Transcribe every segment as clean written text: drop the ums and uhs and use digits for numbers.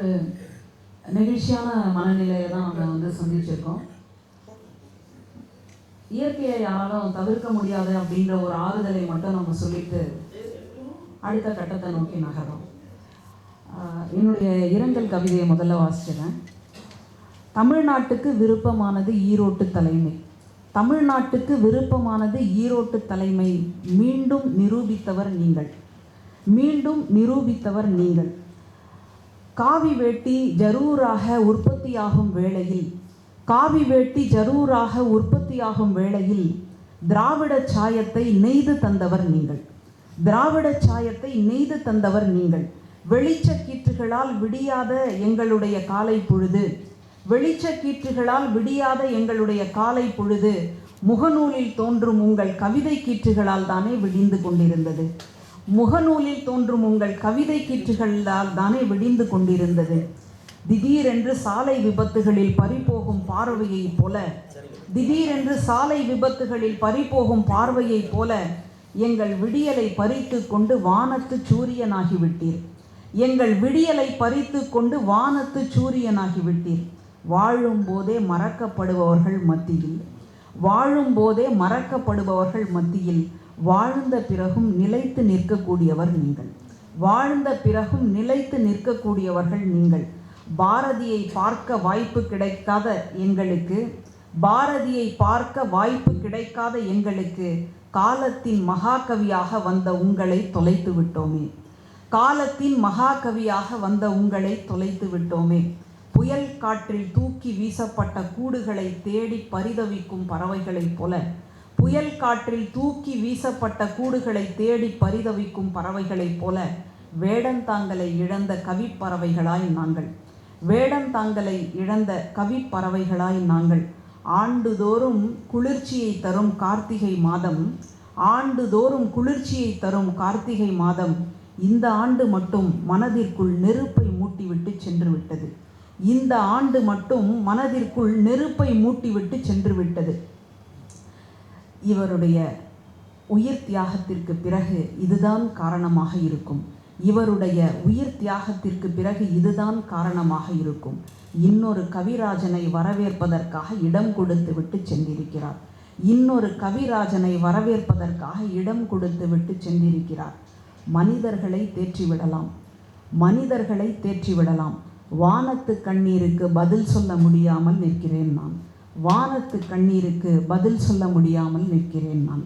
ஒரு நெகிழ்ச்சியான மனநிலையை தான் நம்ம சந்திச்சிருக்கோம். இயற்கையை யாராலும் தவிர்க்க முடியாது அப்படின்ற ஒரு ஆறுதலை மட்டும் நம்ம சொல்லிட்டு அடுத்த கட்டத்தை நோக்கி நகரும். என்னுடைய இரங்கல் கவிதையை முதல்ல வாசிக்கிறேன். தமிழ்நாட்டுக்கு விருப்பமானது ஈரோட்டு தலைமை. தமிழ்நாட்டுக்கு விருப்பமானது ஈரோட்டு தலைமை. மீண்டும் நிரூபித்தவர் நீங்கள். மீண்டும் நிரூபித்தவர் நீங்கள். காவி வேட்டி ஜரூராக உற்பத்தியாகும் வேளையில் திராவிட சாயத்தை நெய்து தந்தவர் நீங்கள். திராவிட சாயத்தை நெய்து தந்தவர் நீங்கள். வெளிச்சக்கீற்றுகளால் விடியாத எங்களுடைய காலை பொழுது முகநூலில் தோன்றும் உங்கள் கவிதை கீற்றுகளால் தானே விடிந்து கொண்டிருந்தது. திடீரென்று சாலை விபத்துகளில் பறிபோகும் பார்வையைப் போல எங்கள் விடியலை பறித்து கொண்டு வானத்து சூரியனாகிவிட்டீர். வாழும்போதே மறக்கப்படுபவர்கள் மத்தியில் வாழ்ந்த பிறகும் நிலைத்து நிற்கக்கூடியவர்கள் நீங்கள். பாரதியை பார்க்க வாய்ப்பு கிடைக்காத எங்களுக்கு காலத்தின் மகாகவியாக வந்த உங்களை தொலைத்து விட்டோமே. புயல் காற்றில் தூக்கி வீசப்பட்ட கூடுகளை தேடி பரிதவிக்கும் பறவைகளைப் போல வேடந்தாங்களை இழந்த கவிப்பறவைகளாய் நாங்கள். ஆண்டுதோறும் குளிர்ச்சியை தரும் கார்த்திகை மாதம் இந்த ஆண்டு மட்டும் மனதிற்குள் நெருப்பை மூட்டிவிட்டு சென்று விட்டது. இவருடைய உயிர் தியாகத்திற்கு பிறகு இதுதான் காரணமாக இருக்கும். இன்னொரு கவிராஜனை வரவேற்பதற்காக இடம் கொடுத்து விட்டு சென்றிருக்கிறார். மனிதர்களை தேற்றிவிடலாம். வானத்து கண்ணீருக்கு பதில் சொல்ல முடியாமல் நிற்கிறேன் நான்.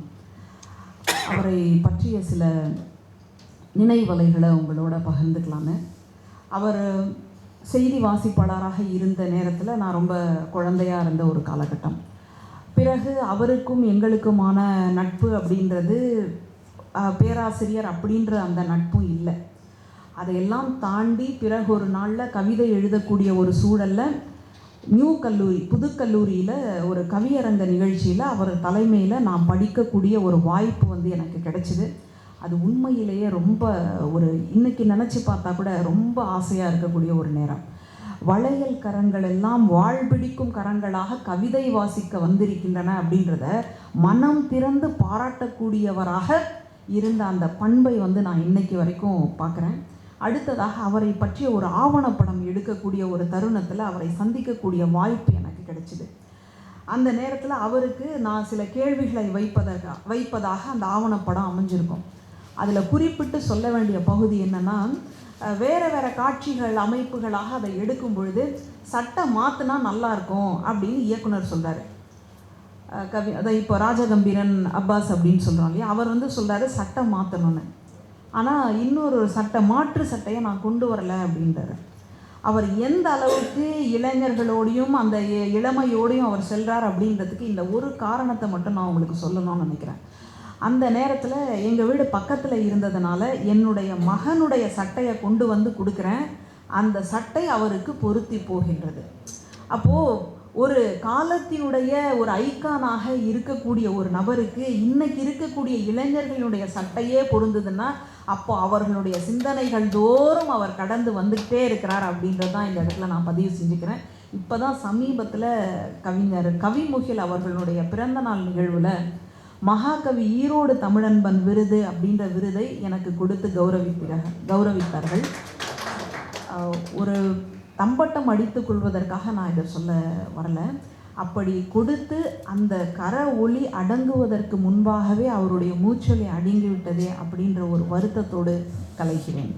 அவரை பற்றிய சில நினைவலைகளை உங்களோட பகிர்ந்துக்கலான்னு. அவர் செய்தி வாசிப்பாளராக இருந்த நேரத்தில் நான் ரொம்ப குழந்தையாக இருந்த ஒரு காலகட்டம். பிறகு அவருக்கும் எங்களுக்குமான நட்பு அப்படின்றது பேராசிரியர் அப்படின்ற அந்த நட்பும் இல்லை. அதையெல்லாம் தாண்டி பிறகு ஒரு நாளில் கவிதை எழுதக்கூடிய ஒரு சூழலில் புதுக்கல்லூரியில் ஒரு கவியரங்க நிகழ்ச்சியில் அவர் தலைமையில் நான் படிக்கக்கூடிய ஒரு வாய்ப்பு எனக்கு கிடைச்சிது. அது உண்மையிலேயே ரொம்ப இன்னைக்கு நினச்சி பார்த்தா கூட ரொம்ப ஆசையாக இருக்கக்கூடிய ஒரு நேரம். வளையல் கரங்கள் எல்லாம் வாழ்பிடிக்கும் கரங்களாக கவிதை வாசிக்க வந்திருக்கின்றன அப்படின்றத மனம் திறந்து பாராட்டக்கூடியவராக இருந்த அந்த பண்பை நான் இன்னைக்கு வரைக்கும் பார்க்குறேன். அடுத்ததாக அவரை பற்றிய ஒரு ஆவணப்படம் எடுக்கக்கூடிய ஒரு தருணத்தில் அவரை சந்திக்கக்கூடிய வாய்ப்பு எனக்கு கிடைச்சிது. அந்த நேரத்தில் அவருக்கு நான் சில கேள்விகளை வைப்பதாக அந்த ஆவணப்படம் அமைஞ்சிருக்கும். அதில் குறிப்பிட்டு சொல்ல வேண்டிய பகுதி என்னென்னா, வேறு காட்சிகள் அமைப்புகளாக அதை எடுக்கும் பொழுது சட்டை மாற்றினா நல்லாயிருக்கும் அப்படின்னு இயக்குனர் சொல்கிறார். அதை இப்போ ராஜகம்பீரன் அப்பாஸ் அப்படின்னு சொல்கிறோம் இல்லையா, அவர் சொல்கிறாரு சட்டை மாற்றணும்னு. ஆனால் இன்னொரு மாற்று சட்டையை நான் கொண்டு வரலை அப்படின்றார். அவர் எந்த அளவுக்கு இளைஞர்களோடையும் அந்த இளமையோடையும் அவர் செல்கிறார் அப்படின்றதுக்கு இந்த ஒரு காரணத்தை மட்டும் நான் உங்களுக்கு சொல்லணும்னு நினைக்கிறேன். அந்த நேரத்தில் எங்கள் வீடு பக்கத்தில் இருந்ததுனால என்னுடைய மகனுடைய சட்டையை கொண்டு வந்து கொடுக்குறேன். அந்த சட்டை அவருக்கு பொருத்தி போகின்றது. அப்போது ஒரு காலத்தினுடைய ஒரு ஐக்கானாக இருக்கக்கூடிய ஒரு நபருக்கு இன்னைக்கு இருக்கக்கூடிய இளைஞர்களுடைய சட்டையே பொருந்ததுன்னா அப்போ அவர்களுடைய சிந்தனைகள் தோறும் அவர் கடந்து வந்துக்கிட்டே இருக்கிறார் அப்படின்றது தான் இந்த இடத்துல நான் பதிவு செஞ்சுக்கிறேன். இப்போ தான் சமீபத்தில் கவிஞர் கவிமுகில் அவர்களுடைய பிறந்தநாள் நிகழ்வில் மகாகவி ஈரோடு தமிழன்பன் விருது அப்படின்ற விருதை எனக்கு கொடுத்து கௌரவித்தார்கள். ஒரு தம்பட்டம் அடித்துக் கொள்வதற்காக நான் இதை சொல்ல வரல. அப்படி கொடுத்து அந்த கர ஒளி அடங்குவதற்கு முன்பாகவே அவருடைய மூச்சொலி அடங்கிவிட்டதே அப்படின்ற ஒரு வருத்தத்தோடு கலைகிறேன்.